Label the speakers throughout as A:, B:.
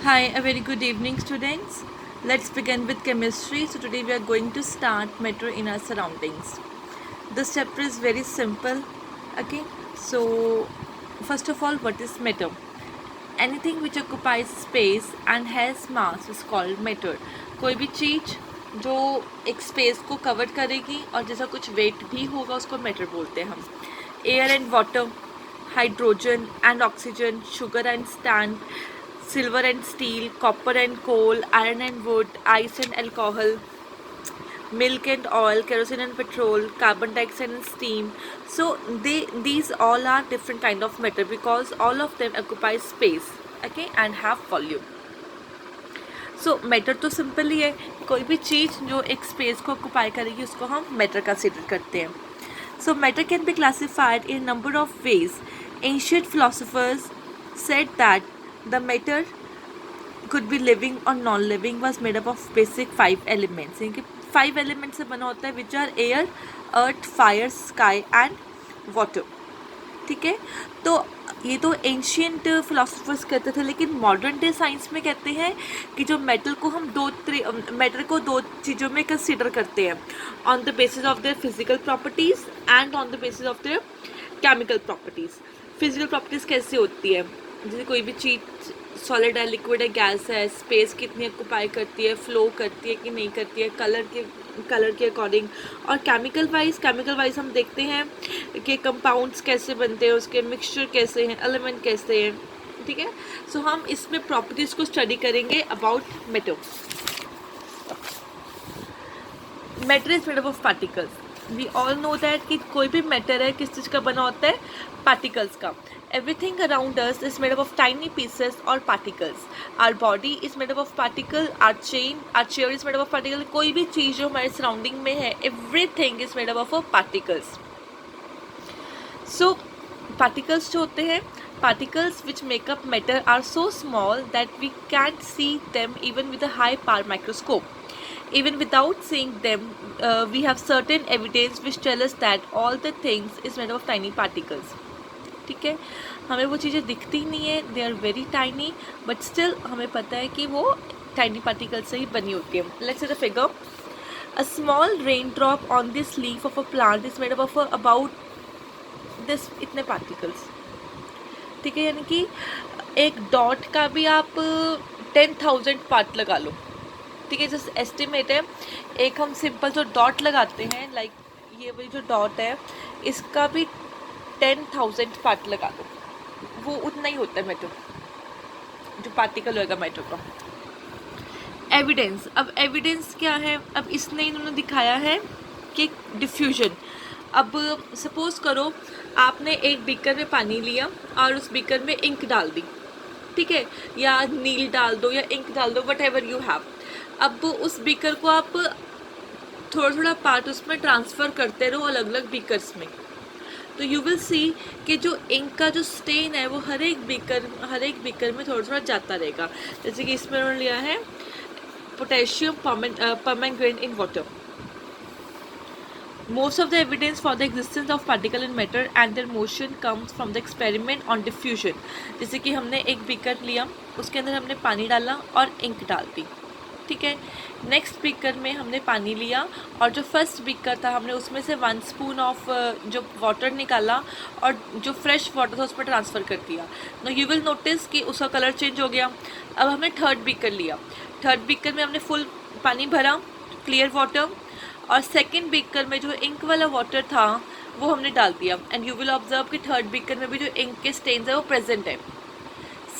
A: Hi, a very good evening, students. Let's begin with chemistry. So, today we are going to start matter in our surroundings. This chapter is very simple. Okay, so first of all, what is matter? Anything which occupies space and has mass is called matter. कोई भी चीज़ जो एक space को cover करेगी और जैसा कुछ wait भी होगा उसको मैटर बोलते हैं हम. Air and water, hydrogen and oxygen, sugar and stand, silver and steel, copper and coal, iron and wood, ice and alcohol, milk and oil, kerosene and petrol, carbon dioxide and steam. So these all are different kind of matter because all of them occupy space, okay, and have volume. So matter तो simple ही है, कोई भी चीज़ जो एक space को occupy करेगी उसको हम मैटर कंसिडर करते हैं. So matter can be classified in number of ways. Ancient philosophers said that the matter could be living or non-living was made up of basic 5 elements. यानी कि 5 elements से बना होता है which are air, earth, fire, sky and water. ठीक है, तो ये तो एंशियंट फिलोसफर्स कहते थे, लेकिन मॉडर्न डे साइंस में कहते हैं कि जो मेटल को हम मैटर को दो चीज़ों में कंसीडर करते हैं, on the basis of their physical properties and on the basis of their chemical properties. Physical properties कैसे होती है, जैसे कोई भी चीज़ सॉलिड है, लिक्विड है, गैस है, स्पेस कितनी ऑक्यूपाई करती है, फ्लो करती है कि नहीं करती है, कलर के अकॉर्डिंग. और केमिकल वाइज हम देखते हैं कि कंपाउंड्स कैसे बनते हैं, उसके मिक्सचर कैसे हैं, एलिमेंट कैसे हैं. ठीक है, सो हम इसमें प्रॉपर्टीज़ को स्टडी करेंगे about matter. Matter is made up of particles. We all know that कि कोई भी मैटर है किस चीज़ का बना होता है, पार्टिकल्स का. Everything around us is made up of tiny pieces or particles. Our body is made up of particle. Our chair is made up of particle. कोई भी चीज़ जो हमारे सराउंडिंग में है, everything is made up of particles. So particles जो होते हैं, particles which make up matter are so small that we can't see them even with a high power microscope. Even without seeing them, we have certain evidence which tell us that all the things is made up of tiny particles. ठीक है, हमें वो चीज़ें दिखती नहीं है, they are very tiny, but still हमें पता है कि वो टाइनी पार्टिकल से ही बनी होती है. Let's see the figure. A small rain drop on this leaf of a plant is made up of about this इतने पार्टिकल्स. ठीक है, यानी कि एक डॉट का भी आप 10,000 पार्ट लगा लो. ठीक है, जैसे एस्टिमेट है, एक हम सिंपल जो डॉट लगाते हैं, लाइक ये वाली जो डॉट है, इसका भी 10,000 पार्ट लगा दो, वो उतना ही होता है मैटर, जो पार्टिकल होगा मैटर का. एविडेंस. अब एविडेंस क्या है, अब इसने इन्होंने दिखाया है कि डिफ्यूजन. अब सपोज करो आपने एक बीकर में पानी लिया और उस बीकर में इंक डाल दी, ठीक है, या नील डाल दो या इंक डाल दो, वट एवर यू हैव. अब उस बीकर को आप थोड़ा थोड़ा पार्ट उसमें ट्रांसफ़र करते रहो अलग अलग बीकर्स में, तो यू विल सी कि जो इंक का जो स्टेन है वो हर एक बीकर में थोड़ा थोड़ा जाता रहेगा. जैसे कि इसमें उन्होंने लिया है potassium permanganate in water. Most of the evidence for the existence of particle in matter and their motion comes from the experiment on diffusion. जैसे कि हमने एक बीकर लिया, उसके अंदर हमने पानी डाला और इंक डाल दी. ठीक है, नेक्स्ट बीकर में हमने पानी लिया और जो फर्स्ट बीकर था हमने उसमें से 1 स्पून ऑफ जो वाटर निकाला और जो फ्रेश वाटर था उस पर ट्रांसफ़र कर दिया. नो यू विल नोटिस कि उसका कलर चेंज हो गया. अब हमने थर्ड बीकर लिया, थर्ड बीकर में हमने फुल पानी भरा, क्लियर वाटर, और सेकेंड बीकर में जो इंक वाला वाटर था वो हमने डाल दिया. एंड यू विल ऑब्जर्व कि थर्ड बीकर में भी जो इंक के स्टेन्स है वो प्रेजेंट है.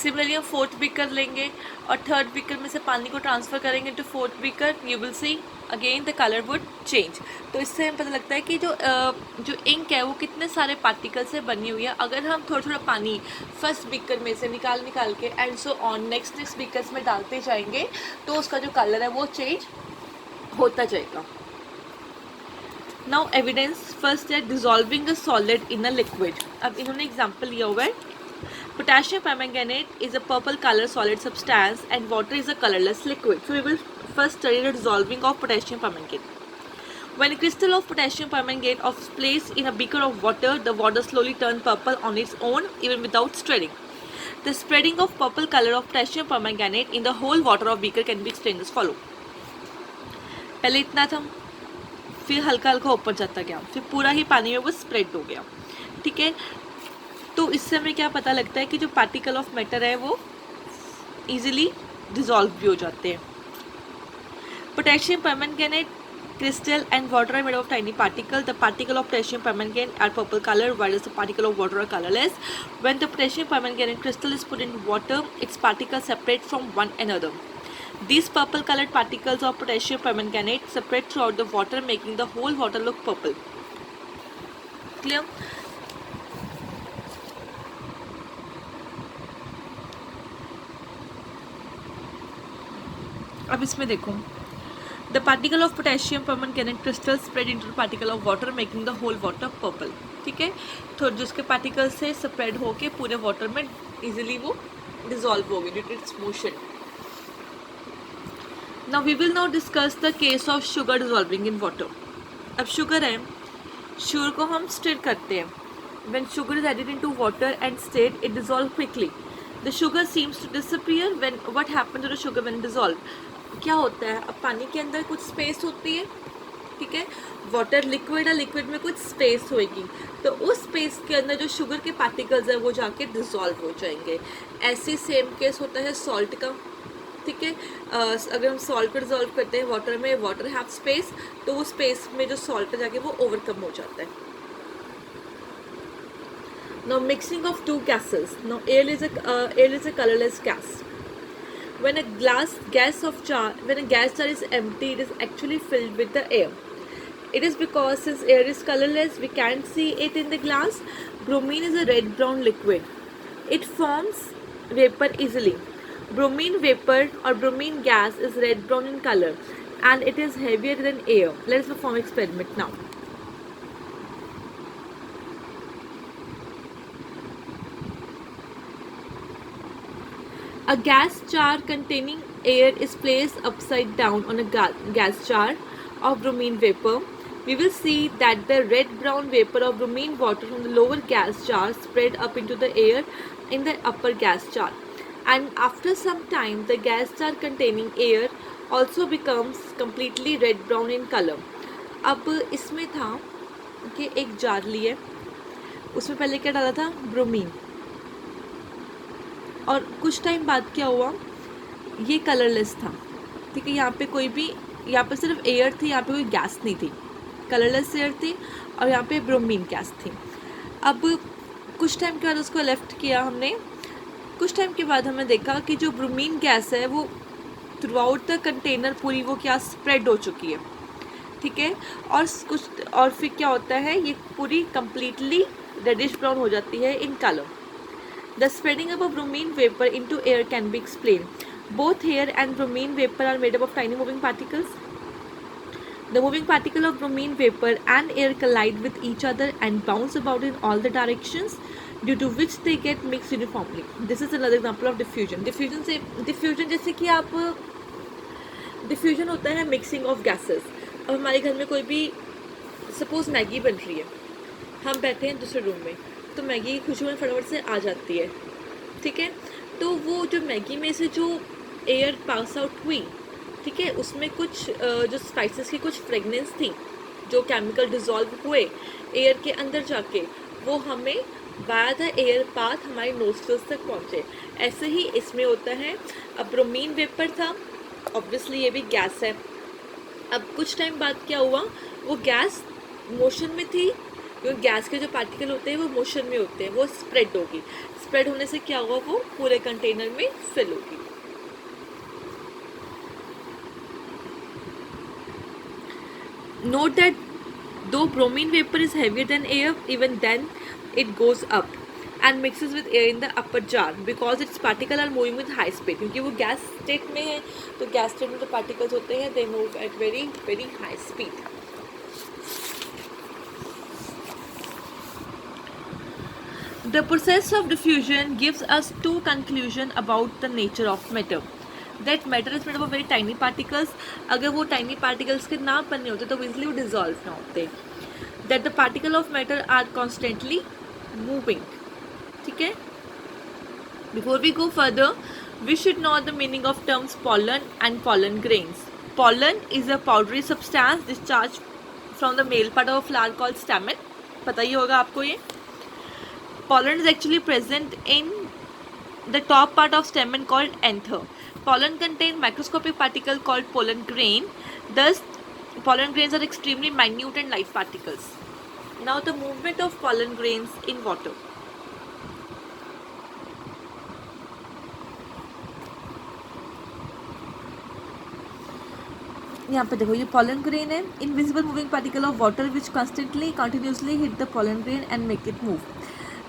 A: सिमिलरली हम फोर्थ बीकर लेंगे और थर्ड बीकर में से पानी को ट्रांसफ़र करेंगे to fourth beaker, you will see again the colour would change. तो इससे हमें पता लगता है कि जो इंक है वो कितने सारे पार्टिकल से बनी हुई है. अगर हम थोड़ा थोड़ा पानी फर्स्ट बीकर में से निकाल के and so on next beakers में डालते जाएंगे तो उसका जो कलर है वो चेंज होता जाएगा. Now evidence. फर्स्ट है dissolving a solid in a liquid. अब इन्होंने एग्जाम्पल लिया हुआ है, potassium permanganate is a purple color solid substance and water is a colorless liquid. So we will first study the dissolving of potassium permanganate. When a crystal of potassium permanganate is placed in a beaker of water, the water slowly turns purple on its own even without stirring. The spreading of purple colour of potassium permanganate in the whole water of beaker can be explain this follow. पहले इतना था, फिर हल्का हल्का ऊपर जाता गया, फिर पूरा ही पानी में वो स्प्रेड हो गया। ठीक है, तो इससे हमें क्या पता लगता है कि जो पार्टिकल ऑफ मैटर है वो इजीली डिसॉल्व भी हो जाते हैं। Potassium permanganate crystal and water are made of tiny particle. The particle of potassium permanganate are purple color, whereas the particle of water are colorless. When the potassium permanganate crystal is put in water, its particles separate from one another. These purple colored particles of potassium permanganate separate throughout the water, making the whole water look purple. Clear? अब इसमें देखो, the particle of potassium permanganate crystal spread into the particle of water, making the whole water purple. ठीक है, तो जिसके particle से spread होके पूरे वाटर में इजीली वो डिसॉल्व हो गए due to its motion. Now we will now discuss the case of sugar dissolving in water. अब शुगर है, शुगर को हम स्टिर करते हैं। When sugar is added into water and stirred, it dissolves quickly. The sugar seems to disappear. When what happens to the sugar when dissolved? क्या होता है, अब पानी के अंदर कुछ स्पेस होती है, ठीक है, वाटर लिक्विड है, लिक्विड में कुछ स्पेस होएगी, तो उस स्पेस के अंदर जो शुगर के पार्टिकल्स है वो जाके डिसॉल्व हो जाएंगे। ऐसे सेम केस होता है सॉल्ट का। ठीक है, अगर हम सॉल्ट को डिसॉल्व करते हैं वाटर में, वाटर हैव स्पेस, तो वो स्पेस में जो सॉल्ट है जाके वो ओवरकम हो जाता है। Now mixing of two gases. Now air is a colorless gas. When a gas jar is empty, it is actually filled with the air. It is because since air is colorless, we can't see it in the glass. Bromine is a red-brown liquid. It forms vapor easily. Bromine vapor or bromine gas is red-brown in color, and it is heavier than air. Let us perform experiment now. A gas jar containing air is placed upside down on a gas jar of bromine vapor. We will see that the red-brown vapor of bromine water from the lower gas jar spread up into the air in the upper gas jar. And after some time, the gas jar containing air also becomes completely red-brown in color. अब इसमें था कि एक jar लिए, उसमें पहले क्या डाला था, ब्रोमीन, और कुछ टाइम बाद क्या हुआ, ये कलरलेस था। ठीक है, यहाँ पे कोई भी, यहाँ पे सिर्फ एयर थी, यहाँ पे कोई गैस नहीं थी, कलरलेस एयर थी, और यहाँ पे ब्रोमीन गैस थी। अब कुछ टाइम के बाद उसको लेफ्ट किया हमने, कुछ टाइम के बाद हमने देखा कि जो ब्रोमीन गैस है वो थ्रू आउट द कंटेनर पूरी वो क्या स्प्रेड हो चुकी है। ठीक है, और फिर क्या होता है, ये पूरी कम्प्लीटली रेडिश ब्राउन हो जाती है in colour. The spreading up of bromine vapor into air can be explained. Both air and bromine vapor are made up of tiny moving particles. The moving particle of bromine vapor and air collide with each other and bounce about in all the directions, due to which they get mixed uniformly. This is another example of diffusion. Diffusion जैसे कि आप diffusion होता है mixing of gases. अब हमारे घर में कोई भी सपोज मैगी बन रही है, हम बैठे हैं दूसरे रूम में, तो मैगी की खुशबू में फटाफट से आ जाती है। ठीक है, तो वो जो मैगी में से जो एयर पास आउट हुई, ठीक है, उसमें कुछ जो स्पाइसेस की कुछ फ्रेगनेंस थी, जो केमिकल डिसॉल्व हुए एयर के अंदर जाके, वो हमें वाया द एयर पाथ हमारे नोस्ट्रल्स तक पहुँचे। ऐसे ही इसमें होता है। अब ब्रोमीन वेपर था, ऑब्वियसली ये भी गैस है। अब कुछ टाइम बाद क्या हुआ, वो गैस मोशन में थी, क्योंकि गैस के जो पार्टिकल होते हैं वो मोशन में होते हैं, वो स्प्रेड होगी, स्प्रेड होने से क्या होगा, वो पूरे कंटेनर में फिल होगी। Note that though bromine vapor is heavier than air, even then it goes up and mixes with air in the upper jar because its particles are moving with high speed. क्योंकि वो gas state में है, तो gas state में जो particles होते हैं they move at very very high speed. The process of diffusion gives us two conclusions about the nature of matter. That matter is made up of very tiny particles. अगर वो tiny particles के ना बनने होते तो easily वो dissolve ना होते. That the particle of matter are constantly moving. ठीक है? Before we go further, we should know the meaning of terms pollen and pollen grains. Pollen is a powdery substance discharged from the male part of a flower called stamen. पता ही होगा आपको ये. Pollen is actually present in the top part of stamen called anther. Pollen contain microscopic particle called pollen grain. Thus, pollen grains are extremely minute and light particles. Now, the movement of pollen grains in water. यहाँ पे देखो, ये pollen grain है, invisible moving particle of water which constantly continuously hit the pollen grain and make it move.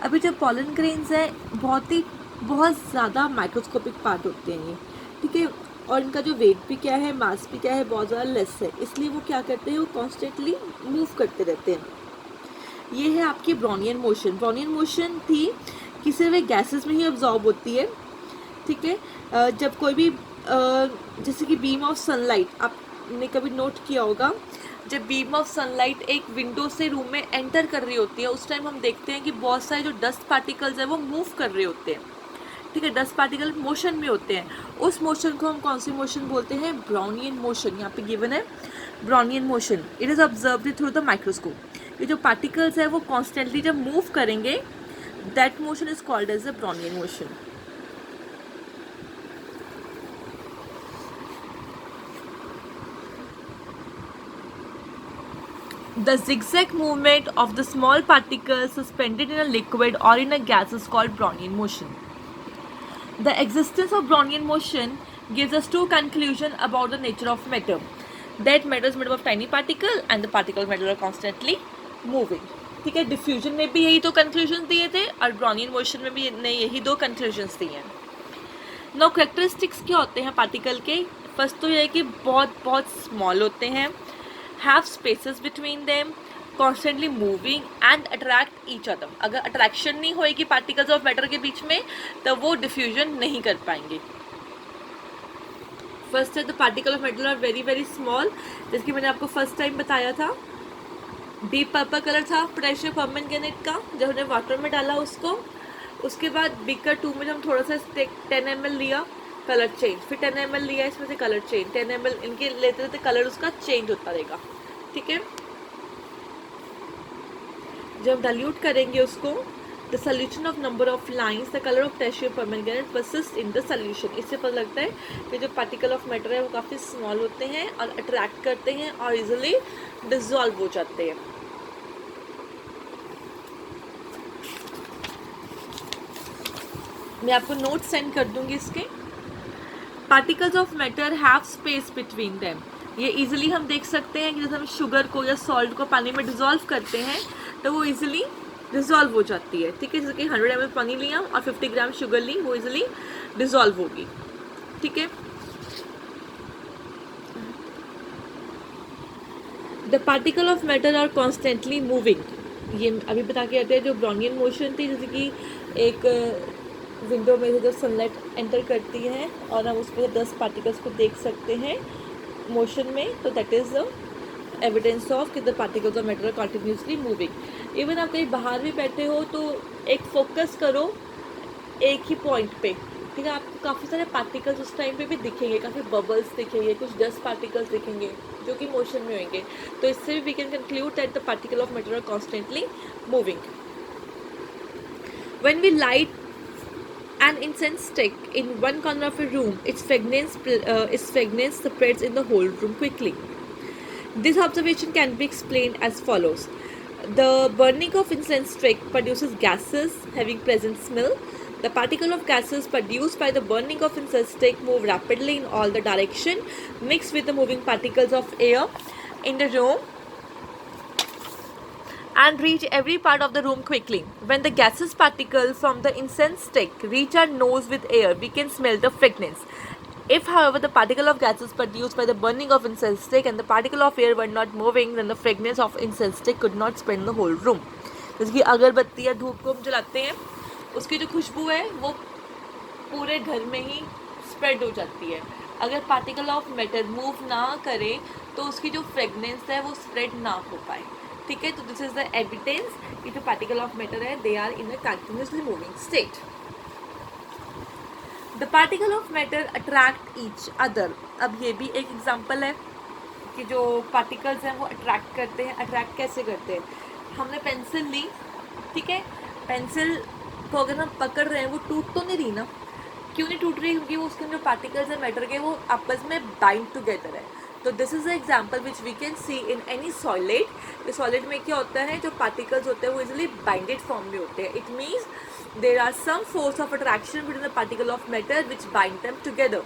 A: अभी जो pollen grains है बहुत ज़्यादा माइक्रोस्कोपिक पार्ट होते हैं ये, ठीक है, और इनका जो वेट भी क्या है, मास भी क्या है, बहुत ज़्यादा लेस है, इसलिए वो क्या करते हैं, वो कॉन्स्टेंटली मूव करते रहते हैं. ये है आपकी ब्राउनियन मोशन. ब्राउनियन मोशन थी किसी भी गैसेस में ही ऑब्जॉर्ब होती है, ठीक है. जब कोई भी जैसे कि बीम ऑफ सनलाइट आपने कभी नोट किया होगा, जब बीम ऑफ सनलाइट एक विंडो से रूम में एंटर कर रही होती है, उस टाइम हम देखते हैं कि बहुत सारे जो डस्ट पार्टिकल्स हैं वो मूव कर रहे होते हैं, ठीक है. डस्ट पार्टिकल मोशन में होते हैं. उस मोशन को हम कौन सी मोशन बोलते हैं? Brownian motion. यहाँ पे गिवन है Brownian motion. It is observed through the microscope. ये जो पार्टिकल्स है वो कॉन्स्टेंटली जब मूव करेंगे, that motion is called as the Brownian motion. The zigzag movement of the small particles suspended in a liquid or in a gas is called Brownian motion. The existence of Brownian motion gives us two conclusions about the nature of matter. That matter is made up of tiny particle and the particle matter are constantly moving. ठीक है, diffusion में भी यही दो conclusion दिए थे और Brownian motion में भी यही दो कंक्लूजन्स दिए हैं. नो कैरेक्टरिस्टिक्स क्या होते हैं पार्टिकल के? फर्स्ट तो ये है कि बहुत स्मॉल होते हैं, have spaces between them, constantly moving and attract each other. अगर अट्रैक्शन नहीं होएगी पार्टिकल्स ऑफ मैटर के बीच में तो वो डिफ्यूजन नहीं कर पाएंगे. फर्स्ट है the particle of matter are very very small, जैसे कि मैंने आपको फर्स्ट टाइम बताया था. डीप पर्पल कलर था पोटेशियम परमैंगनेट का, जब हमने वाटर में डाला उसको, उसके बाद बीकर 2 में हम थोड़ा सा 10 ml लिया, कलर चेंज, फिर 10 ml लिया, इसमें से कलर चेंज, 10 ml इनके लेते रहते कलर उसका चेंज होता रहेगा, ठीक है. जब डाइल्यूट करेंगे उसको, the solution of number of lines the colour of potassium permanganate persist in the solution. इससे पता लगता है कि जो पार्टिकल ऑफ मैटर है वो काफ़ी स्मॉल होते हैं और अट्रैक्ट करते हैं और इजिली डिसॉल्व हो जाते हैं. मैं आपको नोट सेंड कर दूंगी इसके. Particles of matter have space between them. ये इजीली हम देख सकते हैं कि जैसे हम शुगर को या सॉल्ट को पानी में डिसॉल्व करते हैं तो वो इजीली डिसॉल्व हो जाती है, ठीक है. जैसे कि 100 ml पानी लिया और 50 ग्राम शुगर ली, वो इजीली डिसॉल्व होगी, ठीक है. The particle of matter are constantly moving. ये अभी बता के आते हैं जो ब्राउनियन मोशन थी, जैसे कि एक विंडो में से जब सनलाइट एंटर करती है और हम उसमें 10 पार्टिकल्स को देख सकते हैं मोशन में, तो that is the evidence of कि the particles of matter are continuously moving. Even आप कहीं बाहर भी बैठे हो तो एक फोकस करो एक ही पॉइंट पे, ठीक है. आपको काफ़ी सारे पार्टिकल्स उस टाइम पे भी दिखेंगे, काफ़ी बबल्स दिखेंगे, कुछ डस्ट पार्टिकल्स दिखेंगे जो कि मोशन में होंगे. तो इससे भी we can conclude that the particle of matter are constantly moving. When we light an incense stick in one corner of a room, its fragrance spreads in the whole room quickly. This observation can be explained as follows. The burning of incense stick produces gases having pleasant smell. The particle of gases produced by the burning of incense stick move rapidly in all the direction, mixed with the moving particles of air in the room and reach every part of the room quickly. When the gaseous particle from the incense stick reach our nose with air, we can smell the fragrance. If, however, the particle of gases produced by the burning of incense stick and the particle of air were not moving, then the fragrance of incense stick could not spread in the whole room. जैसे कि अगरबत्ती या धूप को हम जलाते हैं, उसकी जो खुशबू है वो पूरे घर में ही स्प्रेड हो जाती है. अगर पार्टिकल ऑफ मैटर मूव ना करे तो उसकी जो फ्रेगनेंस है वो स्प्रेड ना हो पाए, ठीक है. तो दिस इज द एविडेंस कि जो पार्टिकल ऑफ मैटर है they are in a continuously moving state. The particle of matter attract each other. अब ये भी एक एग्जाम्पल है कि जो पार्टिकल्स हैं वो अट्रैक्ट करते हैं। अट्रैक्ट कैसे करते हैं? हमने पेंसिल ली, ठीक है, पेंसिल को अगर हम पकड़ रहे हैं वो टूट तो नहीं रही ना। क्यों नहीं टूट रही? क्योंकि वो उसके जो पार्टिकल्स हैं मैटर के वो आपस में बाइंड टुगेदर है। तो this is the example which we can see in any solid. Solid में क्या होता है, जो पार्टिकल्स होते हैं वो इजिली बाइंडेड फॉर्म में होते हैं। It means there are some force of attraction between the particle of matter which bind them together.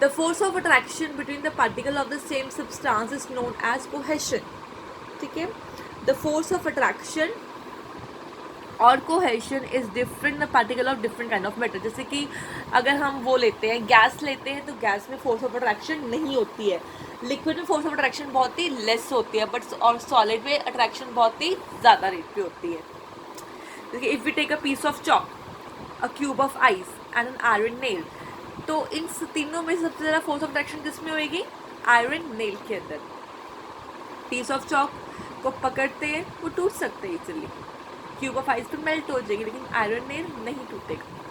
A: The force of attraction between the particle of the same substance is known as cohesion. ठीक है, the force of attraction और cohesion is different the particle of different kind of matter. जैसे कि अगर हम वो लेते हैं, गैस लेते हैं, तो गैस में फोर्स ऑफ अट्रैक्शन नहीं होती है। लिक्विड में फोर्स ऑफ अट्रैक्शन बहुत ही लेस होती है, बट और सॉलिड में अट्रैक्शन बहुत ही ज़्यादा रेट पे होती है। जैसे if we take a piece of chalk, a cube of ice and an iron nail, तो इन तीनों में सबसे ज़्यादा फोर्स ऑफ अट्रैक्शन किस में होएगी? आयरन नेल के अंदर। पीस ऑफ चॉक को पकड़ते हैं वो टूट सकते हैं इजीली, क्यूब ऑफ आइस पे मेल्ट हो जाएगी, लेकिन आयरन नेल नहीं टूटेगा।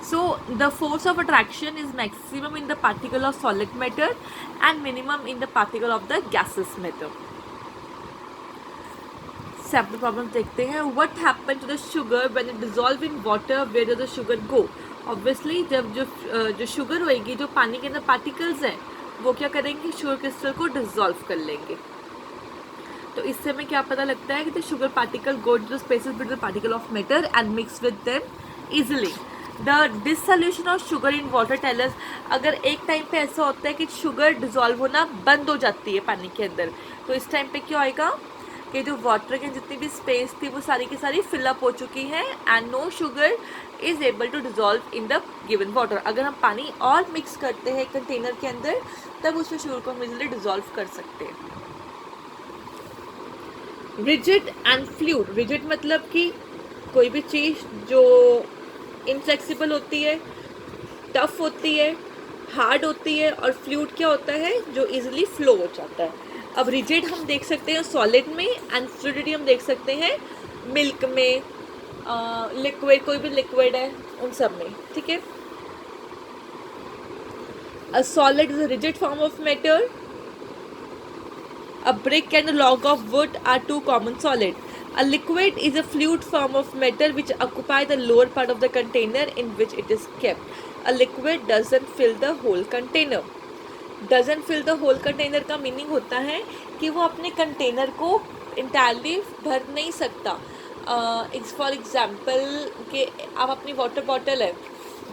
A: So the force of attraction is maximum in the particle of solid matter and minimum in the particle of the gaseous matter. Sample problem देखते हैं। What happen to the sugar when it dissolve in water, where does the sugar go? Obviously जब जो sugar होएगी, जो पानी के अंदर particles हैं वो क्या करेंगे? शुगर क्रिस्टल को डिजॉल्व कर लेंगे। तो इससे हमें क्या पता लगता है कि the sugar particle go to the spaces between the particle of matter and mix with them easily. The dissolution of sugar in water tellers, अगर एक टाइम पे ऐसा होता है कि शुगर डिजॉल्व होना बंद हो जाती है पानी के अंदर, तो इस टाइम पे क्या होएगा कि जो वाटर की जितनी भी स्पेस थी वो सारी की सारी फिलअप हो चुकी है and no sugar is able to dissolve in the given water. अगर हम पानी और मिक्स करते हैं कंटेनर के अंदर, तब उसमें शुगर को हम इजिली डिजॉल्व कर सकते हैं। Rigid and fluid. रिजिड मतलब कि कोई भी चीज़ जो इनफ्लेक्सिबल होती है, टफ होती है, हार्ड होती है, और फ्लूइड क्या होता है? जो इजिली फ्लो हो जाता है। अब रिजिड हम देख सकते हैं सॉलिड में एंड फ्लूइडिटी हम देख सकते हैं मिल्क में, लिक्विड, कोई भी लिक्विड है उन सब में, ठीक है। A solid is a rigid form of matter. A brick and a log of wood are two common solids. A liquid is a fluid form of matter which occupy the lower part of the container in which it is kept. A liquid doesn't fill the whole container. Doesn't fill the whole container का meaning होता है कि वो अपने container को entirely भर नहीं सकता। फॉर एग्जाम्पल कि आप अपनी वाटर बॉटल है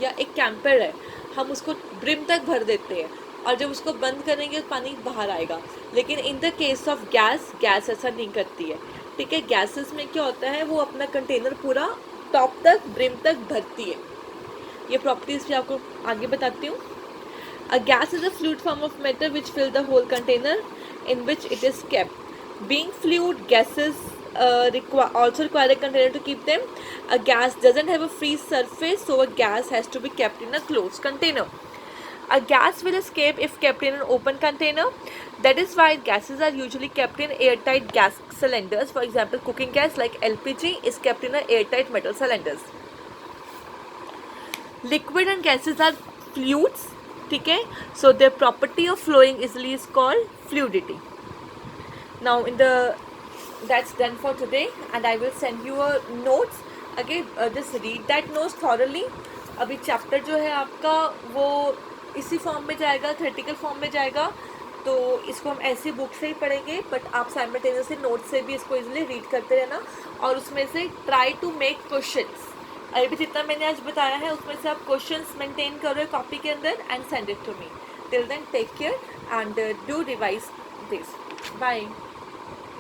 A: या एक कैंपर है, हम उसको ब्रिम तक भर देते हैं और जब उसको बंद करेंगे तो पानी बाहर आएगा। लेकिन in the case of gas, gas ऐसा नहीं करती है, ठीक है। गैसेस में क्या होता है, वो अपना कंटेनर पूरा टॉप तक, ब्रिम तक भरती है। ये प्रॉपर्टीज भी आपको आगे बताती हूँ। A gas is a fluid form of matter which fill the whole container in which it is kept. Being fluid, gases also require a container to keep them. A gas doesn't have a free surface, so a gas has to be kept in a closed container. A gas will escape if kept in an open container. That is why gases are usually kept in airtight gas cylinders. For example, cooking gas like LPG is kept in a airtight metal cylinders. Liquid and gases are fluids, ठीक है. So their property of flowing easily is called fluidity. Now that's done for today, and I will send you a notes. Okay, just read that notes thoroughly. अभी chapter जो है आपका वो इसी form में जाएगा, थ्योरेटिकल फॉर्म में जाएगा, तो इसको हम ऐसी बुक से ही पढ़ेंगे, बट आप साइमल्टेनियसली नोट से भी इसको इजीली रीड करते रहना और उसमें से ट्राई टू मेक क्वेश्चंस। अभी जितना मैंने आज बताया है उसमें से आप क्वेश्चंस मेंटेन करो कॉपी के अंदर and send it to me. Till then take care and do revise this. Bye.